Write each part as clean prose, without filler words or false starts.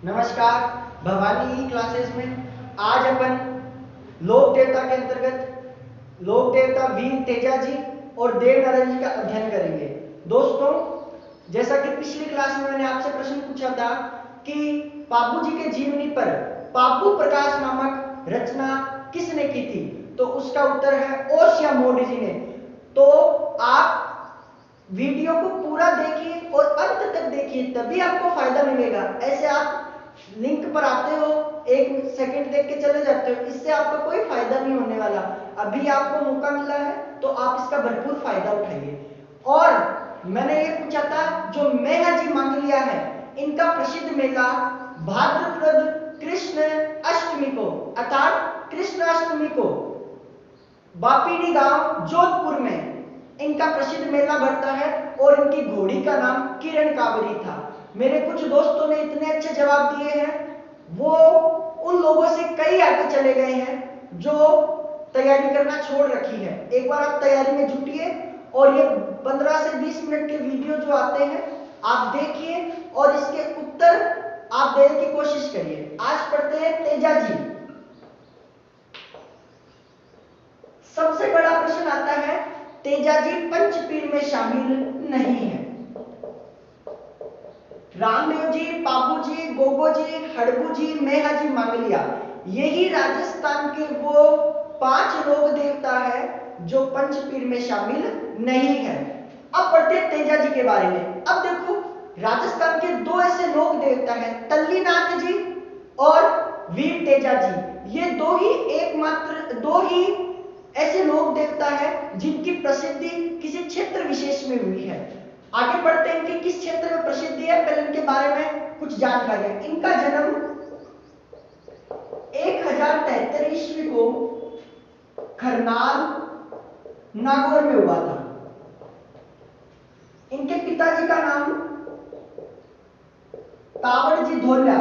नमस्कार। भवानी क्लासेस में आज अपन लोक देवता के अंतर्गत लोक देवता वीर तेजा जी और देव नारायण जी का अध्ययन करेंगे। दोस्तों, जैसा कि पिछली क्लास में मैंने आपसे प्रश्न पूछा था कि पापू जी के जीवनी पर पापू प्रकाश नामक रचना किसने की थी, तो उसका उत्तर है ओसिया मोडी जी ने। तो आप वीडियो को पूरा देखिए और अंत तक देखिए, तभी आपको फायदा मिलेगा। ऐसे आप लिंक पर आते हो, 1 सेकंड देख के चले जाते हो, इससे आपका कोई फायदा नहीं होने वाला। अभी आपको मौका मिला है तो आप इसका भरपूर फायदा उठाइए। और मैंने ये पूछा था, जो मेहजी मंगलिया है, इनका प्रसिद्ध मेला भाद्रपद कृष्ण अष्टमी को अर्थात कृष्ण अष्टमी को बापीडी गांव जोधपुर में इनका प्रसिद्ध मेला भरता है और इनकी घोड़ी का नाम किरण काबरी था। मेरे कुछ दोस्तों ने इतने अच्छे जवाब दिए हैं, वो उन लोगों से कई आगे चले गए हैं जो तैयारी करना छोड़ रखी है। एक बार आप तैयारी में जुटिए और ये 15 से 20 मिनट के वीडियो जो आते हैं आप देखिए और इसके उत्तर आप देने की कोशिश करिए। आज पढ़ते हैं तेजा जी। सबसे बड़ा प्रश्न आता है, तेजा जी पंचपीर में शामिल नहीं है। रामदेव जी, पापू जी, गोगो जी, हड़बू जी, मेहा जी, मंगलिया, यही राजस्थान के वो 5 लोक देवता है जो पंचपीर में शामिल नहीं है। अब पढ़ते तेजा जी के बारे में। अब देखो, राजस्थान के 2 ऐसे लोक देवता हैं, तल्लीनाथ जी और वीर तेजा जी। ये दो ही ऐसे लोक देवता है जिनकी प्रसिद्धि किसी क्षेत्र विशेष में हुई है। आगे बढ़ते हैं, इनके किस क्षेत्र में प्रसिद्धि है, पहले इनके बारे में कुछ जानकारी है। इनका जन्म 1073 ईस्वी को खरनाल नागौर में हुआ था। इनके पिताजी का नाम तावड़ जी धोलिया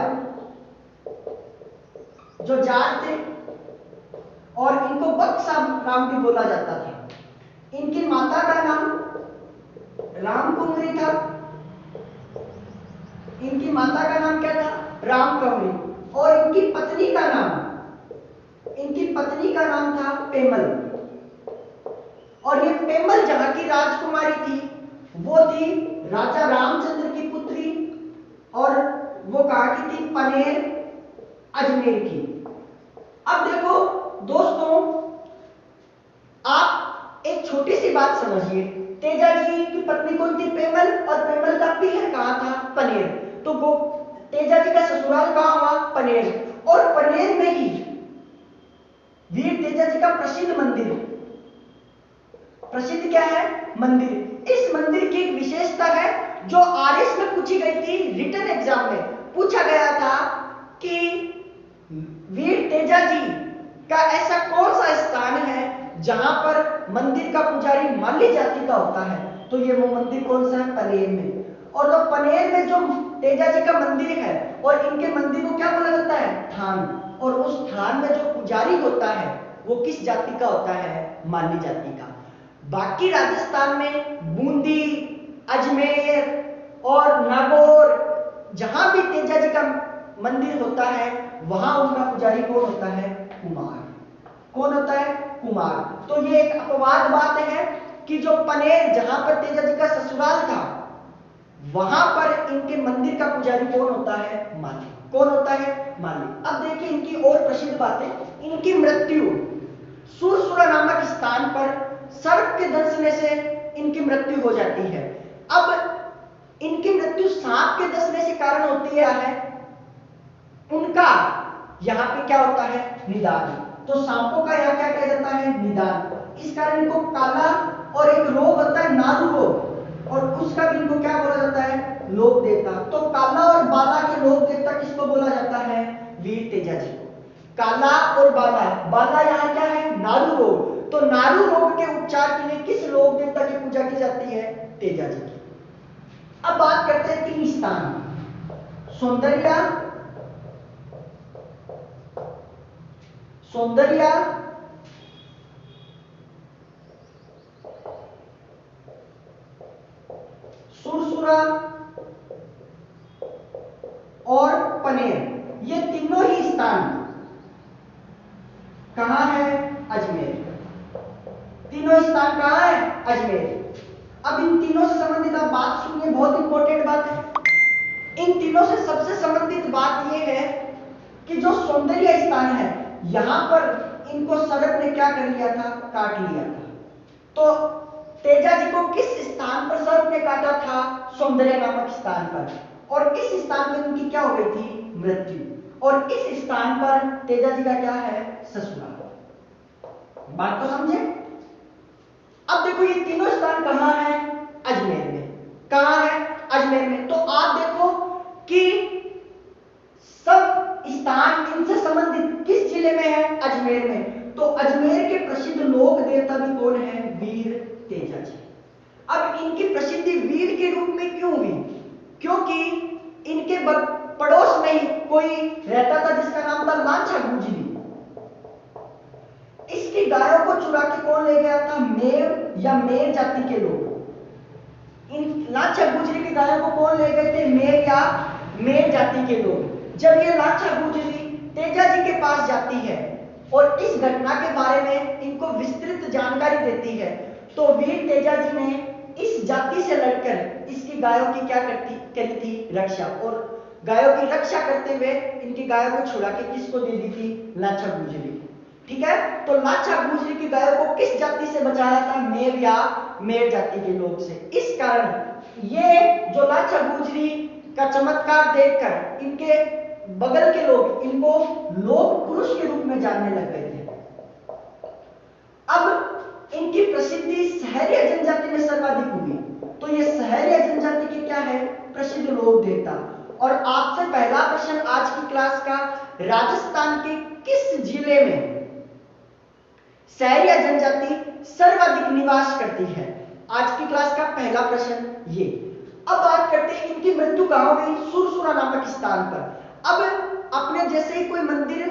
जो जाट थे और इनको बक्सा राम भी बोला जाता था। इनकी माता का नाम राम कुंवरी था। इनकी माता का नाम क्या था? राम कुंवरी। और इनकी पत्नी का नाम था पेमल। और ये पेमल जहां की राजकुमारी थी वो थी राजा रामचंद्र की पुत्री और वो कहां की थी? पनेर अजमेर की। अब देखो दोस्तों, आप एक छोटी सी बात समझिए। तेजा जी की पत्नी कौन थी? पेमल। और पेमल का पीहर कहां था? पनेर। तो तेजा जी का ससुराल कहां हुआ? पनेर। और पनेर में ही वीर तेजा जी का प्रसिद्ध मंदिर, प्रसिद्ध क्या है? मंदिर। इस मंदिर की एक विशेषता है जो आरएस में पूछी गई थी, रिटन एग्जाम में पूछा गया था कि वीर तेजा जी का ऐसा कौन सा स्थान है जहां पर मंदिर का पुजारी माली जाति का होता है, तो ये वो मंदिर कौन सा है? पनेर में। और तो पनेर में जो तेजा जी का मंदिर है और इनके मंदिर को क्या बोला जाता है? थान। और उस थान में जो पुजारी होता है वो किस जाति का होता है? माली जाति का। बाकी राजस्थान में बूंदी, अजमेर और नागौर जहां भी तेजा जी का मंदिर होता है वहां उनका पुजारी कौन होता है? कुमार। कौन होता है? कुमार। तो ये एक अपवाद बात है कि जो पनेर जहां पर तेजा जी का ससुराल था वहां पर इनके मंदिर का पुजारी कौन होता है? माली। कौन होता है? माली। अब देखिए इनकी और प्रसिद्ध बातें। इनकी मृत्यु सुरसुरा नामक स्थान पर सर्प के दंशने से इनकी मृत्यु हो जाती है। अब इनकी मृत्यु सांप के दंशने से कारण होती है उनका यहां पे क्या होता है? निदान। तो सांपों का यहां क्या कहा जाता है? निदान। इस कारण इनको काला और एक रोग होता है नारू रोग, और उसका भी इनको क्या बोला जाता है? लोक देवता। तो काला और बाला के लोक देवता किसको बोला जाता है? वीर तेजा जी को। काला और बाला, बाला यहां क्या है? नारू रोग। तो नारू रोग के उपचार के लिए किस लोक देवता की पूजा की जाती है? तेजा जी की। अब बात करते हैं 3 स्थान, सौंदर्या, सुरसुरा और पनेर। स्थान कहां है? अजमेर। तीनों स्थान कहां है? अजमेर। अब इन तीनों से संबंधित आप बात सुनिए, बहुत इंपॉर्टेंट बात है। इन तीनों से सबसे संबंधित बात यह है कि जो सौंदर्य स्थान है, यहां पर इनको सड़क ने क्या कर लिया था? काट लिया था। तो तेजा जी को किस स्थान पर सड़क ने काटा था? सौंदर्य नामक स्थान पर। और इस स्थान पर उनकी क्या हो गई थी? मृत्यु। और इस स्थान पर तेजा जी का क्या है? ससुराल। बात तो समझे? अब देखो ये तीनों स्थान कहां है? अजमेर में। कहां है? अजमेर में। तो आप देखो कि सब स्थान इनसे संबंधित किस जिले में है? अजमेर में। तो अजमेर के प्रसिद्ध लोक देवता भी कौन है? वीर तेजा जी। अब इनकी प्रसिद्धि वीर के रूप में क्यों हुई? क्योंकि इनके पड़ोस में ही कोई रहता था जिसका नाम था लांछा गुजरी। इसकी गायों को चुरा के कौन ले गया था? मेव या मेर जाति के लोग। इन लांछा गुजरी की गायों को कौन ले गए थे? मेर या मेर जाति के लोग। जब ये लांछा गुजरी तेजा जी के पास जाती है और इस घटना के बारे में इनको विस्तृत जानकारी देती है, तो वीर तेजा जी ने इस जाति से लड़कर इसकी गायों की क्या करी थी? रक्षा। और गायों की रक्षा करते हुए इनकी गायों को छुड़ा के किसको दे दी थी? लांछा गुजरी। ठीक है, तो लांछा गुजरी की गायों को किस जाति से बचाया था? मेर या मेर जाति के लोग से। इस कारण ये जो लांछा गुजरी का चमत्कार देखकर इनके बगल के लोग इनको लोक पुरुष के रूप में जानने लग गए थे। अब इनकी प्रसिद्धि सहरिया जनजाति में सर्वाधिक हुई। तो ये सहरिया जनजाति के क्या है? प्रसिद्ध लोक देवता। और आपसे पहला प्रश्न आज की क्लास का, राजस्थान के किस जिले में सहरिया जनजाति सर्वाधिक निवास करती है? आज की क्लास का पहला प्रश्न ये। अब बात करते हैं इनकी मृत्यु कहां हुई? सुरसुरा नामक स्थान पर। अब अपने जैसे ही कोई मंदिर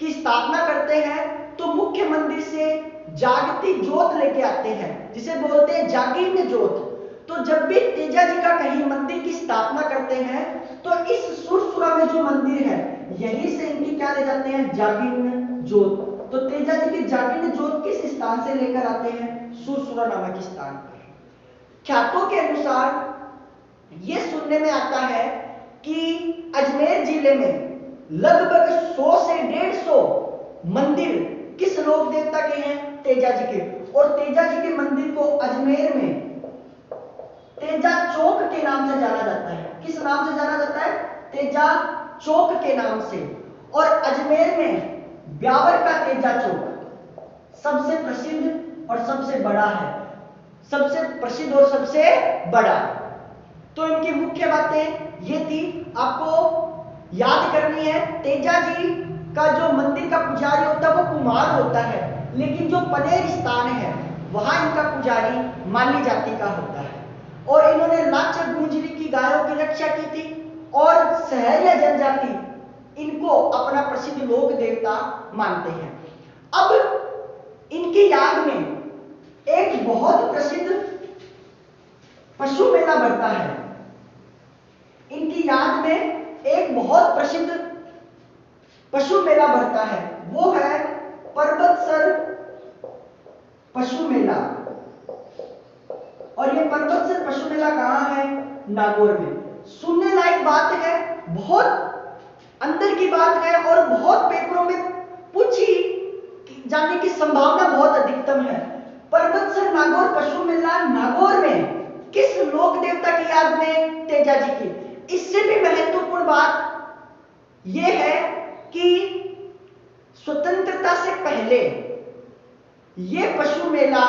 की स्थापना करते हैं तो मुख्य मंदिर से जागती ज्योत लेके आते हैं, जिसे बोलते हैं जागीर्ण ज्योत। तो जब भी तेजा जी का कहीं मंदिर की स्थापना करते हैं तो इस सुरसुरा में जो मंदिर है यहीं से इनकी क्या ले जाते हैं? जागीर्ण ज्योत। तो तेजा जी की जागीर्ण ज्योत किस स्थान से लेकर आते हैं? सुरसुरा नामक स्थान पर। ख्यातों के अनुसार यह सुनने में आता है कि अजमेर जिले में लगभग 100 से 150 मंदिर किस लोक देवता के हैं? तेजा जी के। और तेजा जी के मंदिर को अजमेर में तेजा चौक के नाम से जाना जाता है। किस नाम से जाना जाता है? तेजा चौक के नाम से। और अजमेर में ब्यावर का तेजा चौक सबसे प्रसिद्ध और सबसे बड़ा है। सबसे प्रसिद्ध और सबसे बड़ा। तो इनकी मुख्य बातें ये थी, आपको याद करनी है। तेजा जी का जो मंदिर का पुजारी होता है वो कुम्हार होता है, लेकिन जो पनेर स्थान है वहां इनका पुजारी माली जाति का होता है। और इन्होंने लांछा गुजरी की गायों की रक्षा की थी और सहरिया जनजाति इनको अपना प्रसिद्ध लोक देवता मानते हैं। अब इनकी याद में एक बहुत प्रसिद्ध पशु मेला भरता है। इनकी याद में एक बहुत प्रसिद्ध पशु मेला भरता है, वो है पर्वतसर पशु मेला। और ये पर्वतसर पशु मेला कहां है? नागौर में। सुनने लायक बात है, बहुत अंदर की बात है और बहुत पेपरों में पूछी जाने की संभावना बहुत अधिकतम है। पर्वतसर नागौर पशु मेला नागौर में किस लोक देवता की याद में? तेजा जी की। इससे भी महत्वपूर्ण बात यह है कि स्वतंत्रता से पहले यह पशु मेला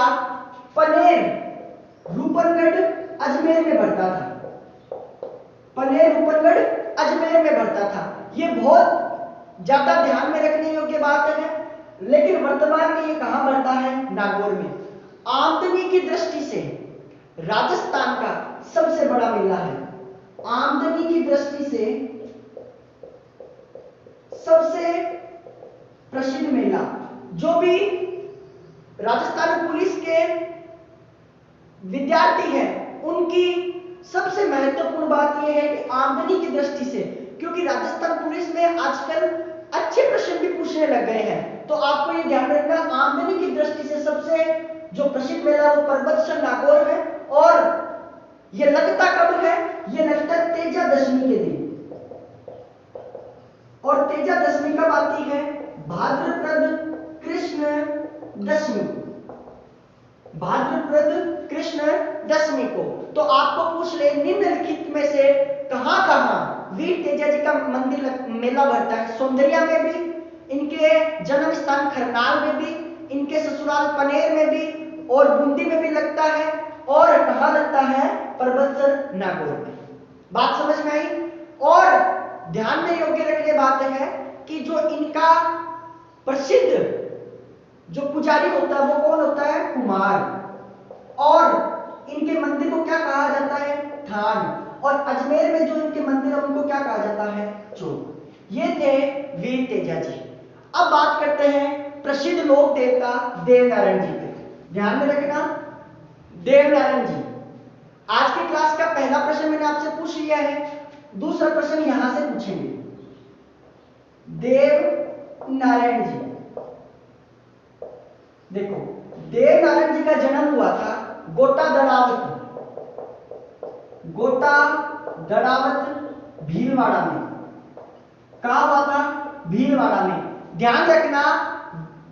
पनेर रूपनगढ़ अजमेर में भरता था। पनेर रूपनगढ़ अजमेर में भरता था। यह बहुत ज्यादा ध्यान में रखने योग्य बात है। लेकिन वर्तमान में यह कहां भरता है? नागौर में। आमदनी की दृष्टि से राजस्थान का सबसे बड़ा मेला है। आमदनी की दृष्टि से सबसे प्रसिद्ध मेला। जो भी राजस्थान पुलिस के विद्यार्थी हैं उनकी सबसे महत्वपूर्ण बात यह है कि आमदनी की दृष्टि से, क्योंकि राजस्थान पुलिस में आजकल अच्छे प्रश्न भी पूछने लग गए हैं। तो आपको ये ध्यान रखना, आमदनी की दृष्टि से सबसे जो प्रसिद्ध मेला वो पर्वतसर नागौर है। और ये लगता कब है? ये लगता है तेजा दशमी के दिन। और तेजा दशमी कब आती है? भाद्रपद कृष्ण दशमी, भाद्रपद कृष्ण दशमी को। तो आपको पूछ ले निम्नलिखित में से कहां कहां वीर तेजा जी का मंदिर मेला भरता है? सौंदर्या में भी, इनके जन्म स्थान खरनाल में भी, इनके ससुराल पनेर में भी, और बूंदी में भी लगता है, और कहां लगता है? पर्वतसर नागौर में। बात समझ में आई? और ध्यान में योग्य रखने बात है कि जो इनका प्रसिद्ध जो पुजारी होता है वो कौन होता है? कुमार। और इनके मंदिर को क्या कहा जाता है? थान। और अजमेर में जो इनके मंदिर है उनको क्या कहा जाता है? चौक। ये थे वीर तेजा जी। अब बात करते हैं प्रसिद्ध लोक देवता देवनारायण जी के। ध्यान में रखना, देवनारायण जी। आज की क्लास का पहला प्रश्न मैंने आपसे पूछ लिया है, दूसरा प्रश्न यहां से पूछेंगे। देवनारायण जी, देखो देवनारायण जी का जन्म हुआ था गोटा दड़ावत भीलवाड़ा में। कहा हुआ था? भीलवाड़ा में। ध्यान रखना,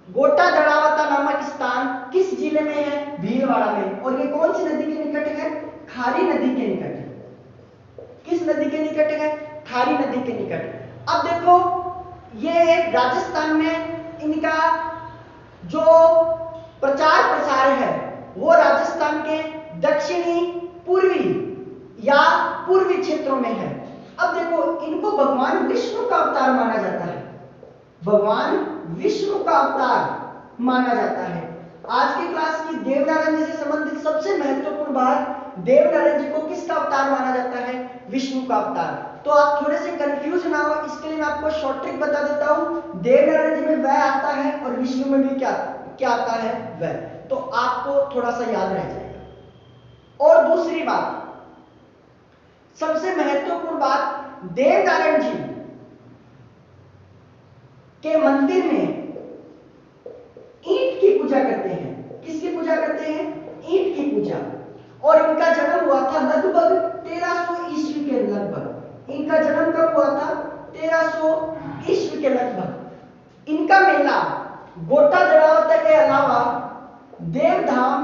गोटा दड़ावता नामक स्थान किस जिले में है? भीलवाड़ा में। और ये कौन सी नदी के निकट है? खारी नदी के निकट है। किस नदी के निकट है? खारी नदी के निकट। अब देखो, ये राजस्थान में इनका जो प्रचार प्रसार है वो राजस्थान के दक्षिणी पूर्वी या पूर्वी क्षेत्रों में है। अब देखो, इनको भगवान विष्णु का अवतार माना जाता है। भगवान विष्णु का अवतार माना जाता है। आज की क्लास की देवनारायण जी से संबंधित सबसे महत्वपूर्ण बात, देवनारायण जी को किसका अवतार माना जाता है? विष्णु का अवतार। तो आप थोड़े से कंफ्यूज ना हो, इसके लिए मैं आपको शॉर्ट ट्रिक बता देता हूं। देवनारायण जी में वह आता है और विष्णु में भी क्या आता है? वह। तो आपको थोड़ा सा याद रह जाएगा। और दूसरी बात, सबसे महत्वपूर्ण बात, देवनारायण जी के मंदिर में ईंट की पूजा करते हैं। किसकी पूजा करते हैं? ईंट की पूजा। और इनका जन्म हुआ था लगभग 1300 ईस्वी के लगभग। इनका जन्म कब हुआ था? 1300 ईस्वी के लगभग। इनका मेला गोटा दड़ावता के अलावा देवधाम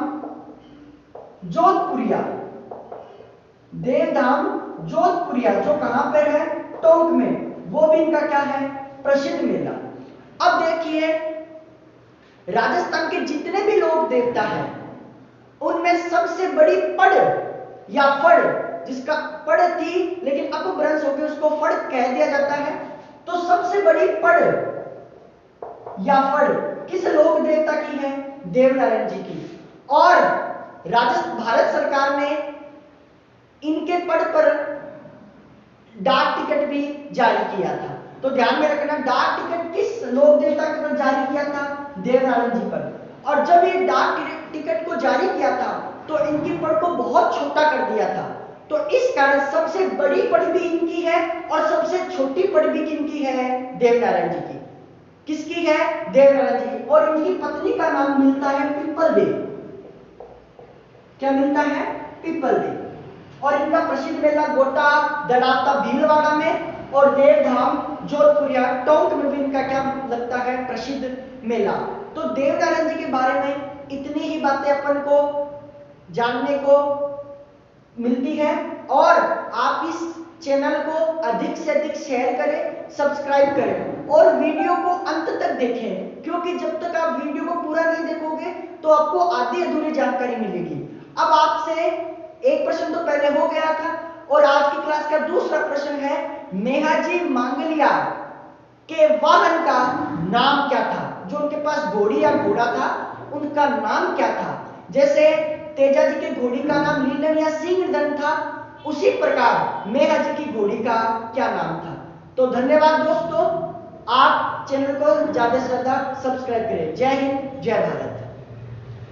जोधपुरिया जो कहां पर है? टोंक में, वो भी इनका क्या है? प्रसिद्ध मेला। अब देखिए, राजस्थान के जितने भी लोक देवता हैं उनमें सबसे बड़ी पड़ या फड़, जिसका पड़ थी लेकिन अपभ्रंश होकर उसको फड़ कह दिया जाता है, तो सबसे बड़ी पड़ या फड़ किस लोक देवता की है? देवनारायण जी की। और भारत सरकार ने इनके पड़ पर डाक टिकट भी जारी किया था। तो ध्यान में रखना, डाक टिकट किस लोक देवता के पर जारी किया था? देवनारायण जी पर। और जब ये डाक टिकट को जारी किया था तो इनकी पड़ को बहुत छोटा कर दिया था। तो इस कारण सबसे बड़ी पड़ भी इनकी है और सबसे छोटी पड़ भी किनकी है? देवनारायण जी की। किसकी है? देवनारायण जी। और इनकी पत्नी का नाम मिलता है पिप्पल देव। क्या मिलता है? पिप्पल देव। और इनका प्रसिद्ध मेला गोटा दड़ावता भीलवाड़ा में और देवधाम जोधपुरिया टोंक में भी इनका क्या लगता है? प्रसिद्ध मेला। तो देवनारायण जी के बारे में इतनी ही बातें अपन को जानने को मिलती है। और आप इस चैनल को अधिक से अधिक शेयर करें, सब्सक्राइब करें और वीडियो को अंत तक देखें, क्योंकि जब तक आप वीडियो को पूरा नहीं देखोगे तो आपको आधी अधूरी जानकारी मिलेगी। अब आपसे एक प्रश्न तो पहले हो गया था और आज की क्लास का दूसरा प्रश्न है, मेहाजी मांगलिया के वाहन का नाम क्या था? जो उनके पास घोड़ी या घोड़ा था उनका नाम क्या था? जैसे तेजा जी के घोड़ी का नाम लीलन या सिंहदन था, उसी प्रकार मेहाजी की घोड़ी का क्या नाम था? तो धन्यवाद दोस्तों, आप चैनल को ज्यादा से ज्यादा सब्सक्राइब करें। जय हिंद, जय भारत।